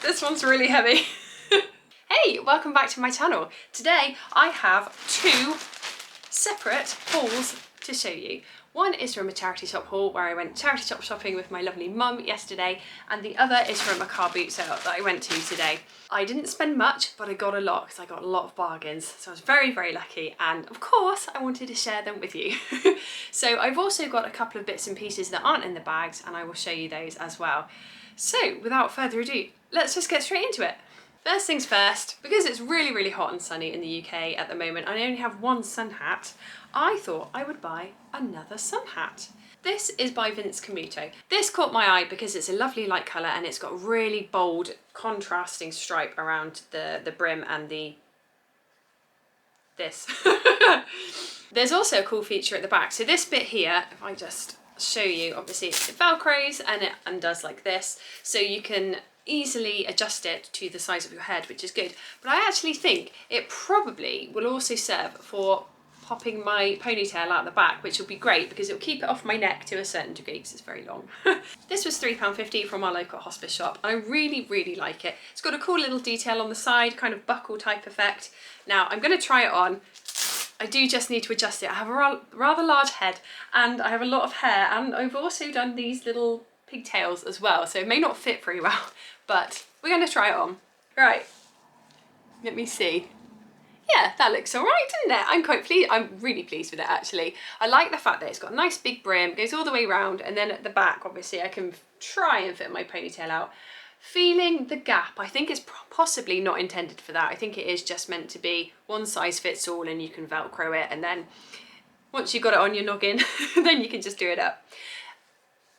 This one's really heavy. Hey, welcome back to my channel. Today I have two separate hauls to show you. One is from a charity shop haul where I went charity shop shopping with my lovely mum yesterday, and the other is from a Carboot sale that I went to today. I didn't spend much, but I got a lot because I got a lot of bargains. So I was very, very lucky, and of course I wanted to share them with you. So I've also got a couple of bits and pieces that aren't in the bags, and I will show you those as well. So without further ado, let's just get straight into it. First things first, because it's really, really hot and sunny in the UK at the moment, and I only have one sun hat, I thought I would buy another sun hat. This is by Vince Camuto. This caught my eye because it's a lovely light colour and it's got really bold contrasting stripe around the brim and this. There's also a cool feature at the back. So this bit here, if I just show you, obviously it velcros and it undoes like this, so you can easily adjust it to the size of your head, which is good. But I actually think it probably will also serve for popping my ponytail out the back, which will be great because it'll keep it off my neck to a certain degree because it's very long. This was £3.50 from our local hospice shop. I really, really like it. It's got a cool little detail on the side, kind of buckle type effect. Now I'm going to try it on. I do just need to adjust it. I have a rather large head and I have a lot of hair, and I've also done these little pigtails as well, so it may not fit very well, but we're going to try it on. Right, let me see. Yeah, that looks all right, doesn't it? I'm quite pleased. I'm really pleased with it, actually. I like the fact that it's got a nice big brim, goes all the way around, and then at the back, obviously, I can try and fit my ponytail out. Feeling the gap, I think it's possibly not intended for that. I think it is just meant to be one size fits all, and you can Velcro it, and then once you've got it on your noggin, then you can just do it up.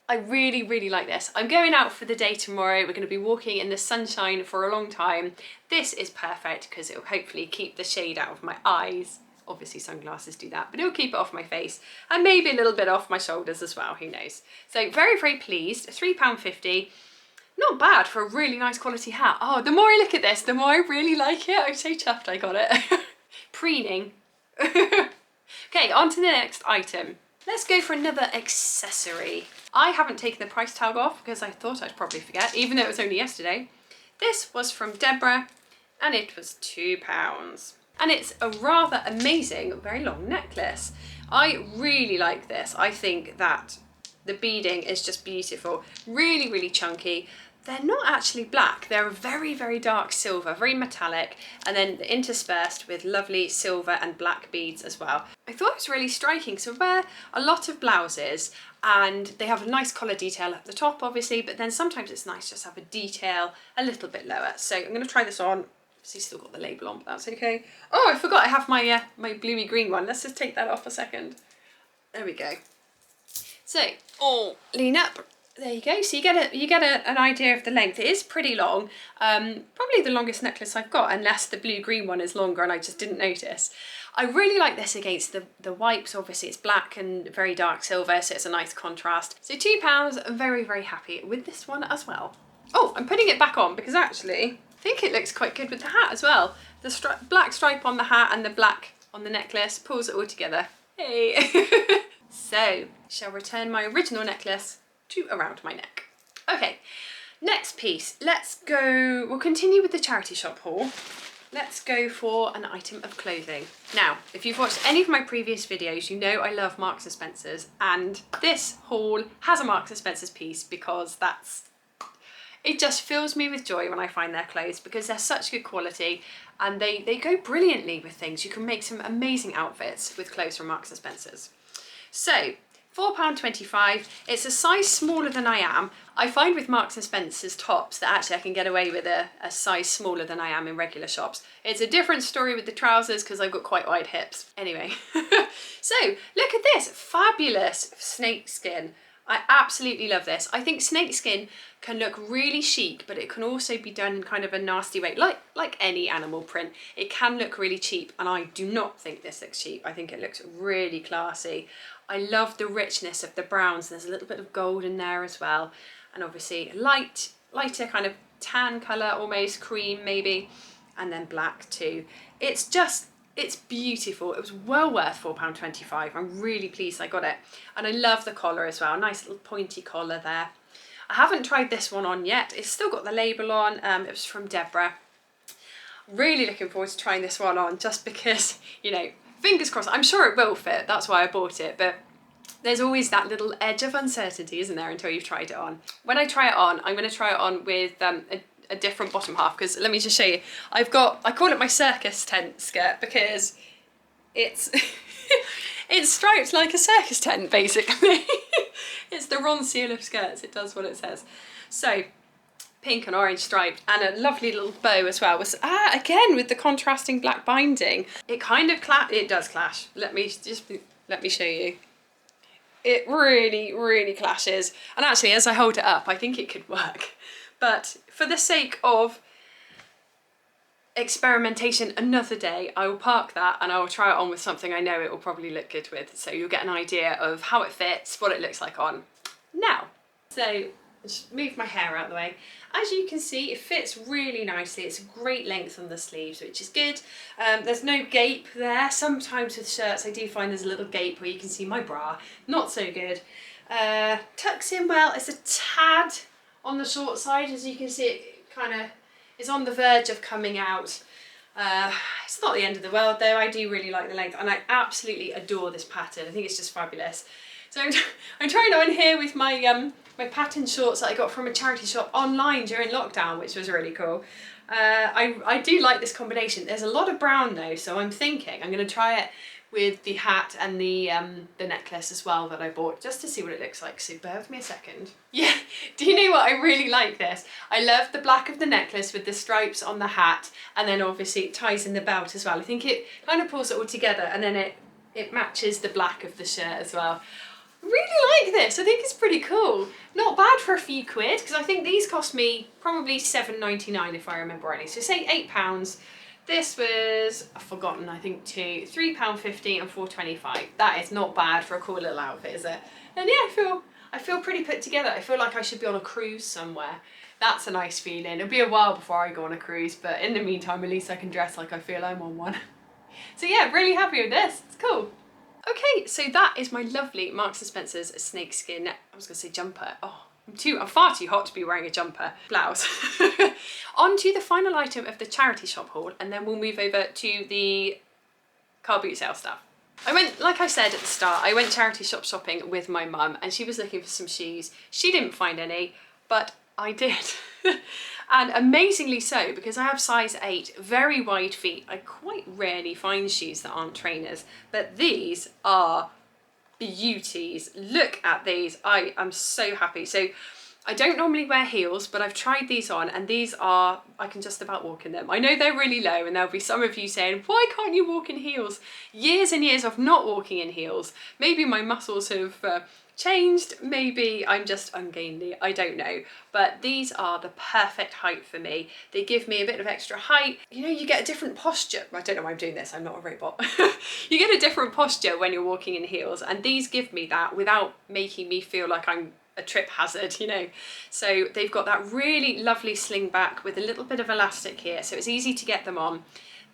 I really, really like this. I'm going out for the day tomorrow. We're going to be walking in the sunshine for a long time. This is perfect because it will hopefully keep the shade out of my eyes. Obviously sunglasses do that, but it'll keep it off my face and maybe a little bit off my shoulders as well, who knows. So very, very pleased. £3.50. Not bad for a really nice quality hat. Oh, the more I look at this, the more I really like it. I'm so chuffed I got it. Preening. Okay, on to the next item. Let's go for another accessory. I haven't taken the price tag off because I thought I'd probably forget, even though it was only yesterday. This was from Deborah and it was £2. And it's a rather amazing, very long necklace. I really like this. I think that the beading is just beautiful. Really, really chunky. They're not actually black. They're a very, very dark silver, very metallic, and then interspersed with lovely silver and black beads as well. I thought it was really striking. So I wear a lot of blouses and they have a nice collar detail at the top, obviously, but then sometimes it's nice just to have a detail a little bit lower. So I'm going to try this on. Obviously still got the label on, but that's okay. Oh, I forgot I have my my bluey green one. Let's just take that off a second. There we go. So, lean up. There you go. So you get an idea of the length. It is pretty long. Probably the longest necklace I've got, unless the blue-green one is longer and I just didn't notice. I really like this against the whites. Obviously it's black and very dark silver, so it's a nice contrast. So £2, I'm very, very happy with this one as well. Oh, I'm putting it back on because actually I think it looks quite good with the hat as well. The black stripe on the hat and the black on the necklace pulls it all together. Hey! So, shall return my original necklace to around my neck. Okay, next piece. Let's go, we'll continue with the charity shop haul. Let's go for an item of clothing. Now, if you've watched any of my previous videos, you know I love Marks and Spencer's, and this haul has a Marks and Spencer's piece because it just fills me with joy when I find their clothes because they're such good quality and they go brilliantly with things. You can make some amazing outfits with clothes from Marks and Spencer's. So, £4.25, it's a size smaller than I am. I find with Marks and Spencer's tops that actually I can get away with a size smaller than I am in regular shops. It's a different story with the trousers because I've got quite wide hips. Anyway, so look at this, fabulous snakeskin. I absolutely love this. I think snakeskin can look really chic, but it can also be done in kind of a nasty way, like any animal print. It can look really cheap, and I do not think this looks cheap. I think it looks really classy. I love the richness of the browns. There's a little bit of gold in there as well, and obviously lighter kind of tan colour, almost cream maybe, and then black too. It's beautiful. It was well worth £4.25. I'm really pleased I got it. And I love the collar as well. Nice little pointy collar there. I haven't tried this one on yet. It's still got the label on. It was from Deborah. Really looking forward to trying this one on, just because, you know, fingers crossed. I'm sure it will fit, that's why I bought it, but there's always that little edge of uncertainty, isn't there, until you've tried it on. When I try it on, I'm going to try it on with a different bottom half, because let me just show you. I call it my circus tent skirt, because it's it's striped like a circus tent, basically. It's the Ron Seal of skirts, it does what it says. So, pink and orange striped, and a lovely little bow as well. Again, with the contrasting black binding. It kind of it does clash. Let me show you. It really, really clashes. And actually, as I hold it up, I think it could work. But for the sake of experimentation another day, I will park that and I will try it on with something I know it will probably look good with. So you'll get an idea of how it fits, what it looks like on. Now, so just move my hair out of the way. As you can see, it fits really nicely. It's a great length on the sleeves, which is good. There's no gape there. Sometimes with shirts, I do find there's a little gape where you can see my bra. Not so good. Tucks in well. It's a tad on the short side. As you can see, it kind of is on the verge of coming out. It's not the end of the world though. I do really like the length, and I absolutely adore this pattern. I think it's just fabulous. So I'm trying it on here with my my pattern shorts that I got from a charity shop online during lockdown, which was really cool. I do like this combination. There's a lot of brown though, so I'm thinking I'm going to try it with the hat and the necklace as well that I bought, just to see what it looks like. So bear with me a second. Yeah, do you know what? I really like this. I love the black of the necklace with the stripes on the hat, and then obviously it ties in the belt as well. I think it kind of pulls it all together, and then it matches the black of the shirt as well. Really like this. I think it's pretty cool. Not bad for a few quid, because I think these cost me probably £7.99 if I remember rightly. So say £8. This was, I've forgotten, I think £3.50 and £4.25. That is not bad for a cool little outfit, is it? And yeah, I feel pretty put together. I feel like I should be on a cruise somewhere. That's a nice feeling. It'll be a while before I go on a cruise, but in the meantime, at least I can dress like I feel I'm on one. So yeah, really happy with this. It's cool. Okay, so that is my lovely Marks & Spencer's snakeskin, I was going to say jumper. Oh, I'm far too hot to be wearing a jumper. Blouse. On to the final item of the charity shop haul, and then we'll move over to the Carboot sale stuff. I went, like I said at the start, I went charity shop shopping with my mum, and she was looking for some shoes. She didn't find any, but I did. And amazingly so, because I have size 8, very wide feet. I quite rarely find shoes that aren't trainers, but these are beauties. Look at these. I am so happy. So I don't normally wear heels, but I've tried these on, and these are, I can just about walk in them. I know they're really low, and there'll be some of you saying, why can't you walk in heels? Years and years of not walking in heels. Maybe my muscles have changed, maybe I'm just ungainly, I don't know, but these are the perfect height for me. They give me a bit of extra height. You know, you get a different posture. I don't know why I'm doing this, I'm not a robot. You get a different posture when you're walking in heels, and these give me that without making me feel like I'm a trip hazard, you know. So they've got that really lovely sling back with a little bit of elastic here, so it's easy to get them on.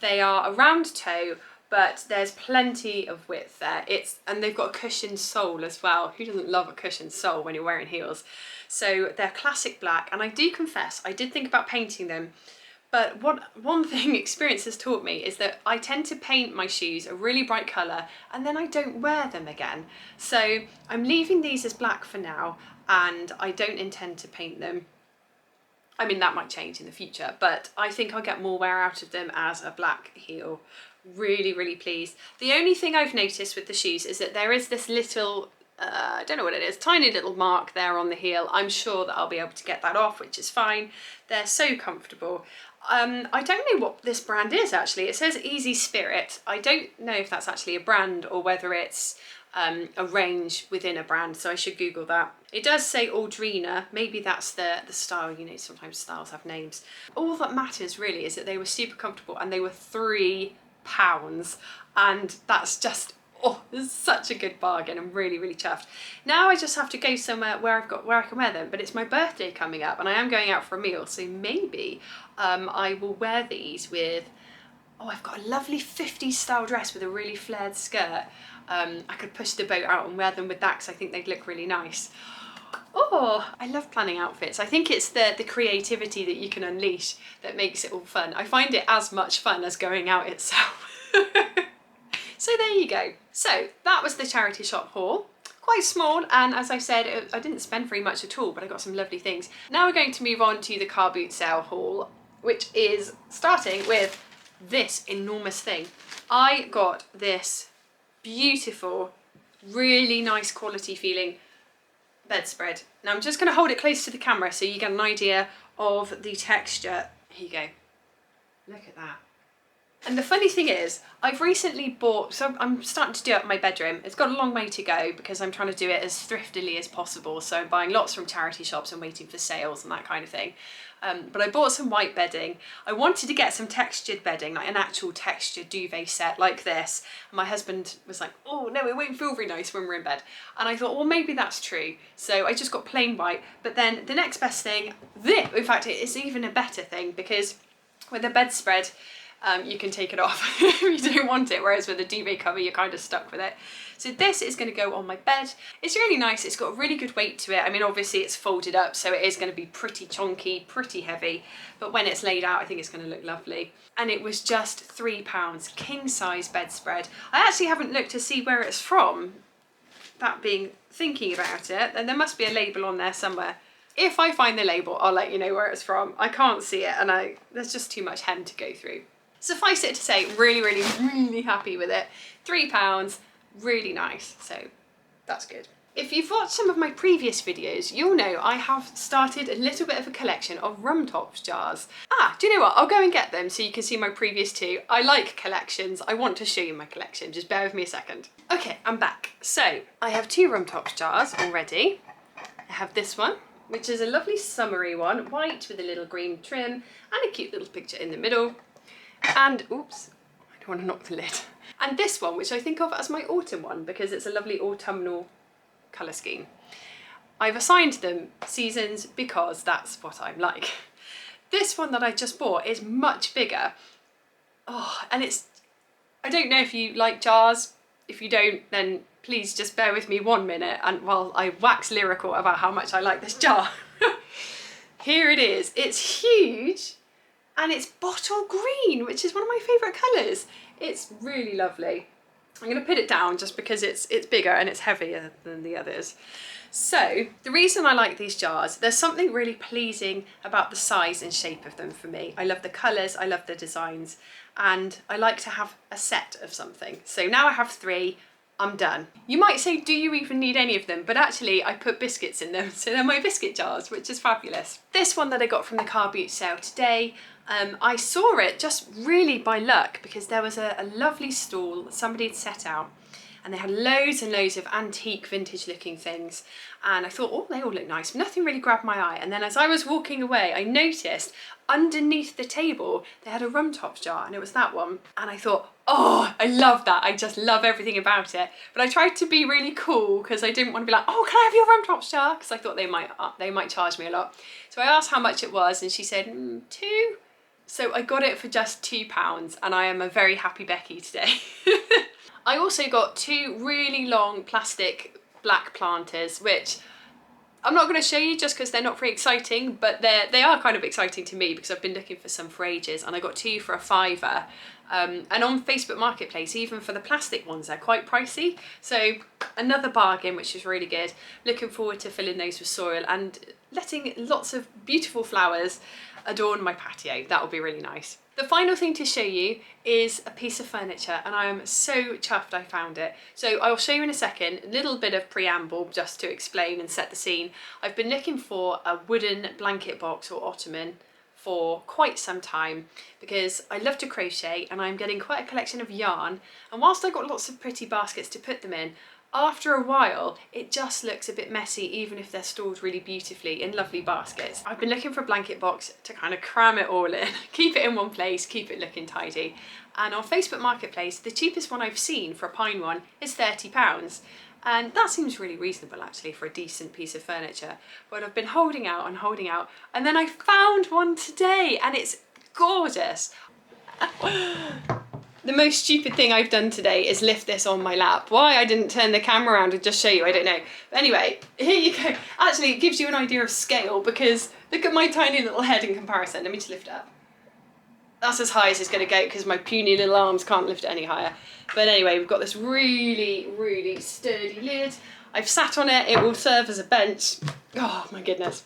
They are a round toe, but there's plenty of width there. And they've got a cushioned sole as well. Who doesn't love a cushioned sole when you're wearing heels? So they're classic black, and I do confess, I did think about painting them, but one thing experience has taught me is that I tend to paint my shoes a really bright colour, and then I don't wear them again. So I'm leaving these as black for now, and I don't intend to paint them. I mean, that might change in the future, but I think I'll get more wear out of them as a black heel. Really, really pleased. The only thing I've noticed with the shoes is that there is this little, I don't know what it is, tiny little mark there on the heel. I'm sure that I'll be able to get that off, which is fine. They're so comfortable. I don't know what this brand is actually. It says Easy Spirit. I don't know if that's actually a brand or whether it's a range within a brand, so I should Google that. It does say Aldrina, maybe that's the style, you know, sometimes styles have names. All that matters really is that they were super comfortable, and they were £3, and that's just, oh, this is such a good bargain. I'm really, really chuffed. Now I just have to go somewhere where I can wear them, but it's my birthday coming up, and I am going out for a meal, so maybe I will wear these with, oh, I've got a lovely 50s style dress with a really flared skirt. I could push the boat out and wear them with that, because I think they'd look really nice. Oh, I love planning outfits. I think it's the creativity that you can unleash that makes it all fun. I find it as much fun as going out itself. So there you go. So that was the charity shop haul. Quite small, and as I said, I didn't spend very much at all, but I got some lovely things. Now we're going to move on to the Carboot sale haul, which is starting with this enormous thing. I got this beautiful, really nice quality feeling bedspread. Now I'm just going to hold it close to the camera so you get an idea of the texture. Here you go. Look at that. And the funny thing is, I've recently bought, so I'm starting to do up my bedroom. It's got a long way to go because I'm trying to do it as thriftily as possible. So I'm buying lots from charity shops and waiting for sales and that kind of thing. But I bought some white bedding. I wanted to get some textured bedding, like an actual textured duvet set like this. And my husband was like, oh no, it won't feel very nice when we're in bed. And I thought, well, maybe that's true. So I just got plain white. But then the next best thing, in fact, it's even a better thing because with a bedspread, you can take it off if you don't want it, whereas with a duvet cover you're kind of stuck with it. So this is going to go on my bed. It's really nice, it's got a really good weight to it. I mean, obviously it's folded up, so it is going to be pretty chunky, pretty heavy, but when it's laid out I think it's going to look lovely. And it was just £3, king size bedspread. I actually haven't looked to see where it's from, that being thinking about it, and there must be a label on there somewhere. If I find the label, I'll let you know where it's from. I can't see it, and there's just too much hem to go through. Suffice it to say, really, really, really happy with it. £3, really nice, so that's good. If you've watched some of my previous videos, you'll know I have started a little bit of a collection of Rumtop jars. Do you know what? I'll go and get them so you can see my previous two. I like collections. I want to show you my collection. Just bear with me a second. Okay, I'm back. So I have two Rumtop jars already. I have this one, which is a lovely summery one, white with a little green trim and a cute little picture in the middle. And, oops, I don't want to knock the lid. And this one, which I think of as my autumn one because it's a lovely autumnal colour scheme. I've assigned them seasons because that's what I'm like. This one that I just bought is much bigger. Oh, and I don't know if you like jars. If you don't, then please just bear with me 1 minute and while I wax lyrical about how much I like this jar. Here it is. It's huge. And it's bottle green, which is one of my favourite colours. It's really lovely. I'm going to put it down just because it's bigger and it's heavier than the others. So the reason I like these jars, there's something really pleasing about the size and shape of them for me. I love the colours, I love the designs, and I like to have a set of something. So now I have 3. I'm done. You might say, do you even need any of them? But actually I put biscuits in them, so they're my biscuit jars, which is fabulous. This one that I got from the Carboot sale today, I saw it just really by luck because there was a lovely stall that somebody had set out and they had loads and loads of antique vintage looking things, and I thought, oh, they all look nice. Nothing really grabbed my eye, and then as I was walking away I noticed underneath the table they had a Rumtop jar, and it was that one, and I thought, oh, I love that. I just love everything about it. But I tried to be really cool because I didn't want to be like, oh, can I have your Rumtop jar? Because I thought they might charge me a lot. So I asked how much it was and she said, 2. So I got it for just £2 and I am a very happy Beckie today. I also got 2 really long plastic black planters, which I'm not going to show you just because they're not very exciting, but they are kind of exciting to me because I've been looking for some for ages, and I got 2 for £5. And on Facebook Marketplace, even for the plastic ones, they're quite pricey. So another bargain, which is really good. Looking forward to filling those with soil and letting lots of beautiful flowers adorn my patio. That will be really nice. The final thing to show you is a piece of furniture, and I am so chuffed I found it. So I'll show you in a second, a little bit of preamble just to explain and set the scene. I've been looking for a wooden blanket box or ottoman for quite some time because I love to crochet and I'm getting quite a collection of yarn, and whilst I've got lots of pretty baskets to put them in, after a while it just looks a bit messy even if they're stored really beautifully in lovely baskets. I've been looking for a blanket box to kind of cram it all in, keep it in one place, keep it looking tidy, and on Facebook Marketplace the cheapest one I've seen for a pine one is £30. And that seems really reasonable actually for a decent piece of furniture. But I've been holding out and then I found one today and it's gorgeous. The most stupid thing I've done today is lift this on my lap. Why I didn't turn the camera around and just show you, I don't know. But anyway, here you go. Actually, it gives you an idea of scale because look at my tiny little head in comparison. Let me just lift it up. That's as high as it's going to go because my puny little arms can't lift it any higher. But anyway, we've got this really, really sturdy lid. I've sat on it. It will serve as a bench. Oh my goodness.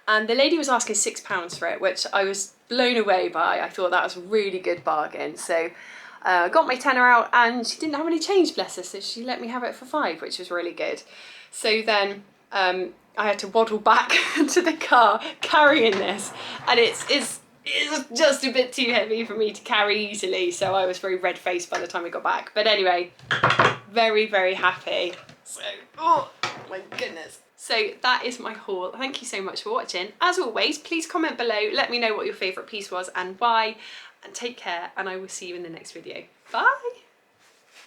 And the lady was asking £6 for it, which I was blown away by. I thought that was a really good bargain. So I got my tenner out and she didn't have any change, bless her, so she let me have it for £5, which was really good. So then I had to waddle back to the car carrying this, and it's just a bit too heavy for me to carry easily, so I was very red-faced by the time we got back. But anyway, very, very happy. So, oh my goodness. So that is my haul. Thank you so much for watching. As always, please comment below, let me know what your favourite piece was and why, and take care, and I will see you in the next video. Bye!